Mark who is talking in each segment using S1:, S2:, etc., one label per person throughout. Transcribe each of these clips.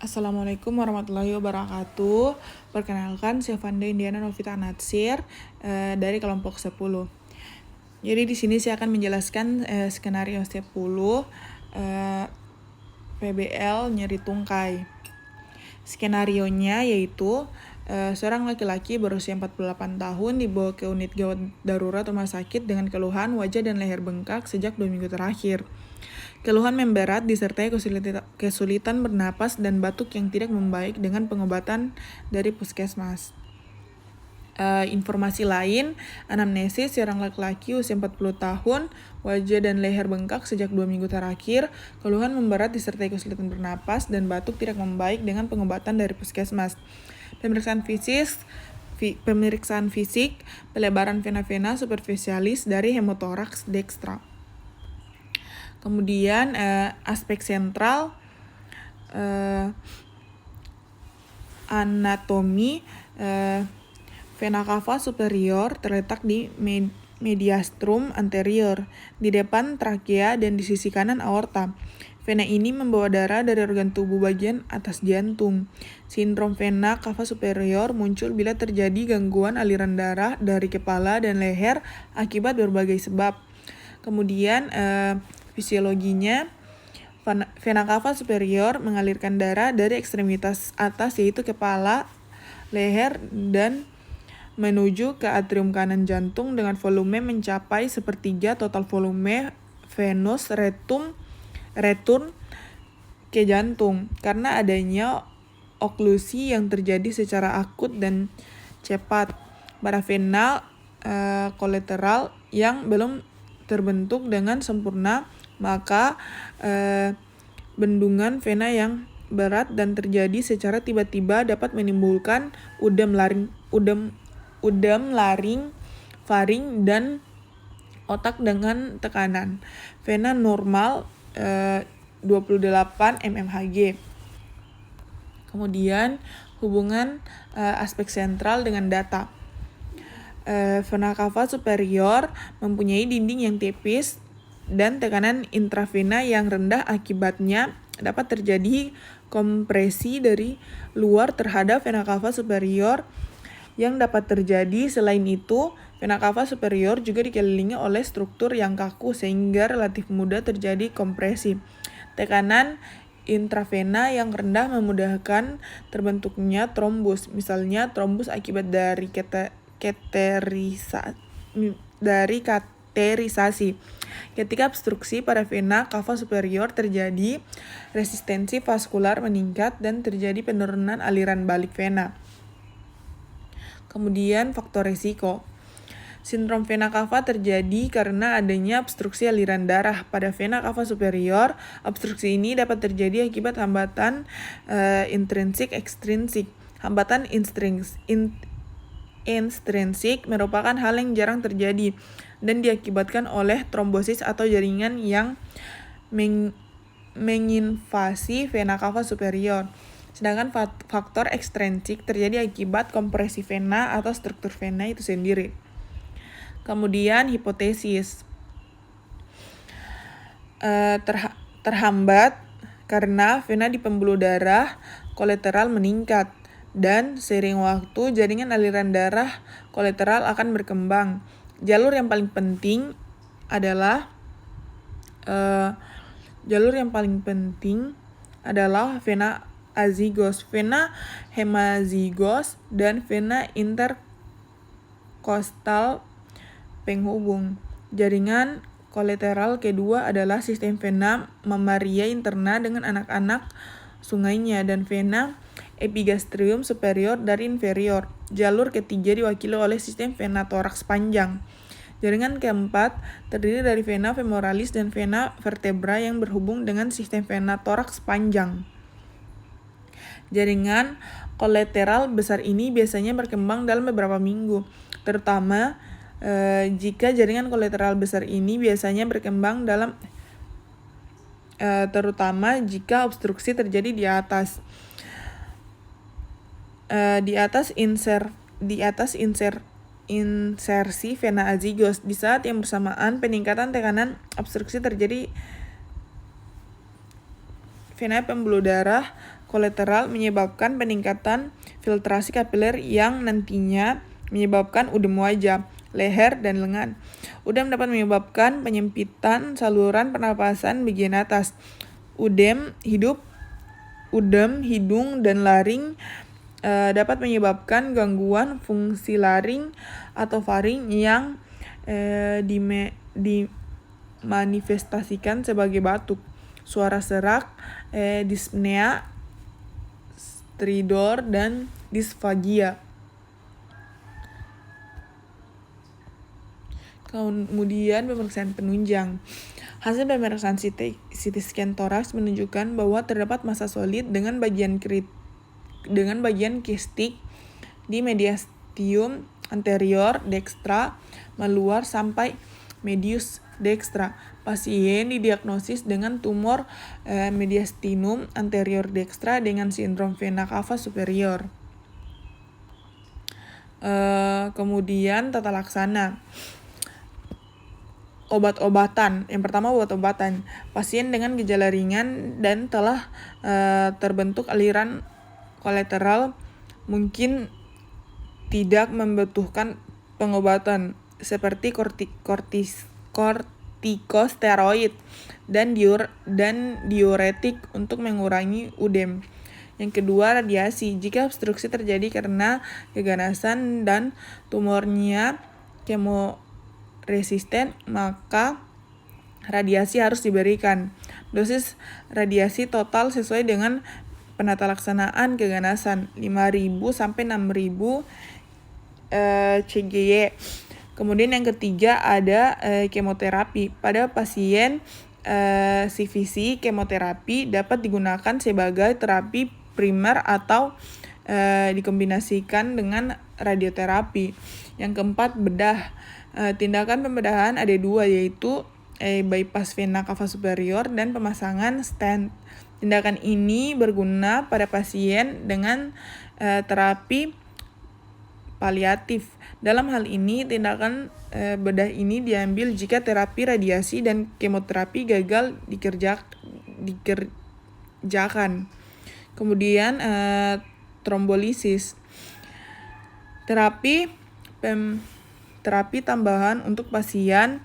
S1: Assalamualaikum warahmatullahi wabarakatuh. Perkenalkan, saya Fanda Indiana Novita Natsir dari kelompok 10. Jadi di sini saya akan menjelaskan skenario 10 PBL nyeri tungkai. Skenarionya yaitu seorang laki-laki berusia 48 tahun dibawa ke unit gawat darurat rumah sakit dengan keluhan wajah dan leher bengkak sejak 2 minggu terakhir. Keluhan memberat disertai kesulitan bernapas dan batuk yang tidak membaik dengan pengobatan dari puskesmas. Informasi lain, anamnesis seorang laki-laki usia 40 tahun, wajah dan leher bengkak sejak 2 minggu terakhir, keluhan memberat disertai kesulitan bernapas dan batuk tidak membaik dengan pengobatan dari puskesmas. Pemeriksaan fisik, pelebaran vena-vena superficialis dari hemotoraks dekstra. Kemudian aspek sentral anatomi, vena cava superior terletak di mediastrum anterior, di depan trakea dan di sisi kanan aorta. Vena ini membawa darah dari organ tubuh bagian atas jantung. Sindrom vena cava superior muncul bila terjadi gangguan aliran darah dari kepala dan leher akibat berbagai sebab. Kemudian fisiologinya, vena cava superior mengalirkan darah dari ekstremitas atas yaitu kepala, leher, dan menuju ke atrium kanan jantung dengan volume mencapai sepertiga total volume venous return ke jantung karena adanya oklusi yang terjadi secara akut dan cepat pada vena kolateral yang belum terbentuk dengan sempurna. Maka bendungan vena yang berat dan terjadi secara tiba-tiba dapat menimbulkan udem laring, faring, dan otak dengan tekanan. Vena normal 28 mmHg. Kemudian hubungan aspek sentral dengan data. Vena cava superior mempunyai dinding yang tipis dan tekanan intravena yang rendah, akibatnya dapat terjadi kompresi dari luar terhadap vena cava superior yang dapat terjadi. Selain itu, vena cava superior juga dikelilingi oleh struktur yang kaku sehingga relatif mudah terjadi kompresi. Tekanan intravena yang rendah memudahkan terbentuknya trombus, misalnya trombus akibat dari katerisasi. Ketika obstruksi pada vena cava superior terjadi, resistensi vaskular meningkat dan terjadi penurunan aliran balik vena. Kemudian faktor risiko. Sindrom vena cava terjadi karena adanya obstruksi aliran darah pada vena cava superior. Obstruksi ini dapat terjadi akibat hambatan intrinsik ekstrinsik. Hambatan intrinsik merupakan hal yang jarang terjadi dan diakibatkan oleh trombosis atau jaringan yang menginvasi vena cava superior. Sedangkan faktor ekstrinsik terjadi akibat kompresi vena atau struktur vena itu sendiri. Kemudian hipotesis terhambat karena vena di pembuluh darah kolateral meningkat dan seiring waktu jaringan aliran darah kolateral akan berkembang. Jalur yang paling penting adalah vena azygos, vena hemazygos, dan vena interkostal penghubung. Jaringan kolateral kedua adalah sistem vena mamaria interna dengan anak-anak sungainya dan vena epigastrium superior dari inferior. Jalur ketiga diwakili oleh sistem vena toraks panjang. Jaringan keempat terdiri dari vena femoralis dan vena vertebra yang berhubung dengan sistem vena toraks panjang. Jaringan kolateral besar ini biasanya berkembang dalam beberapa minggu, terutama jika jaringan kolateral besar ini biasanya berkembang terutama jika obstruksi terjadi di atas insersi vena azygos. Di saat yang bersamaan, peningkatan tekanan obstruksi terjadi vena pembuluh darah kolateral menyebabkan peningkatan filtrasi kapiler yang nantinya menyebabkan udem wajah, leher, dan lengan. Udem dapat menyebabkan penyempitan saluran pernapasan bagian atas. Udem hidung, dan laring dapat menyebabkan gangguan fungsi laring atau faring yang dimanifestasikan sebagai batuk, suara serak, dyspnea, stridor, dan disfagia. Kemudian pemeriksaan penunjang. Hasil pemeriksaan CT scan toraks menunjukkan bahwa terdapat massa solid dengan bagian kistik di mediastinum anterior dextra meluar sampai medius dextra. Pasien didiagnosis dengan tumor mediastinum anterior dextra dengan sindrom vena cava superior. Kemudian tata laksana. Obat-obatan. Yang pertama, obat-obatan. Pasien dengan gejala ringan dan telah terbentuk aliran kolateral mungkin tidak membutuhkan pengobatan seperti kortikosteroid dan diuretik untuk mengurangi udem. Yang kedua, radiasi. Jika obstruksi terjadi karena keganasan dan tumornya kemoresisten, maka radiasi harus diberikan. Dosis radiasi total sesuai dengan penata laksanaan keganasan 5.000 sampai 6.000 CGY. Kemudian yang ketiga ada kemoterapi. Pada pasien CVC, kemoterapi dapat digunakan sebagai terapi primer atau dikombinasikan dengan radioterapi. Yang keempat, bedah. Tindakan pembedahan ada dua, yaitu bypass vena cava superior dan pemasangan stent. Tindakan ini berguna pada pasien dengan terapi paliatif. Dalam hal ini, tindakan bedah ini diambil jika terapi radiasi dan kemoterapi gagal dikerjakan. Kemudian trombolisis. Terapi tambahan untuk pasien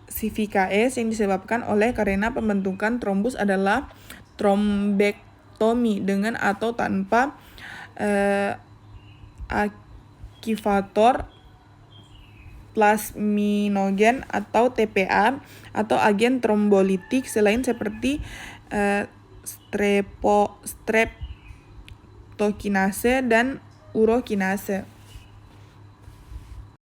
S1: CVKS yang disebabkan karena pembentukan trombus adalah trombektomi dengan atau tanpa akivator plasminogen atau TPA atau agen trombolitik selain seperti streptokinase dan urokinase.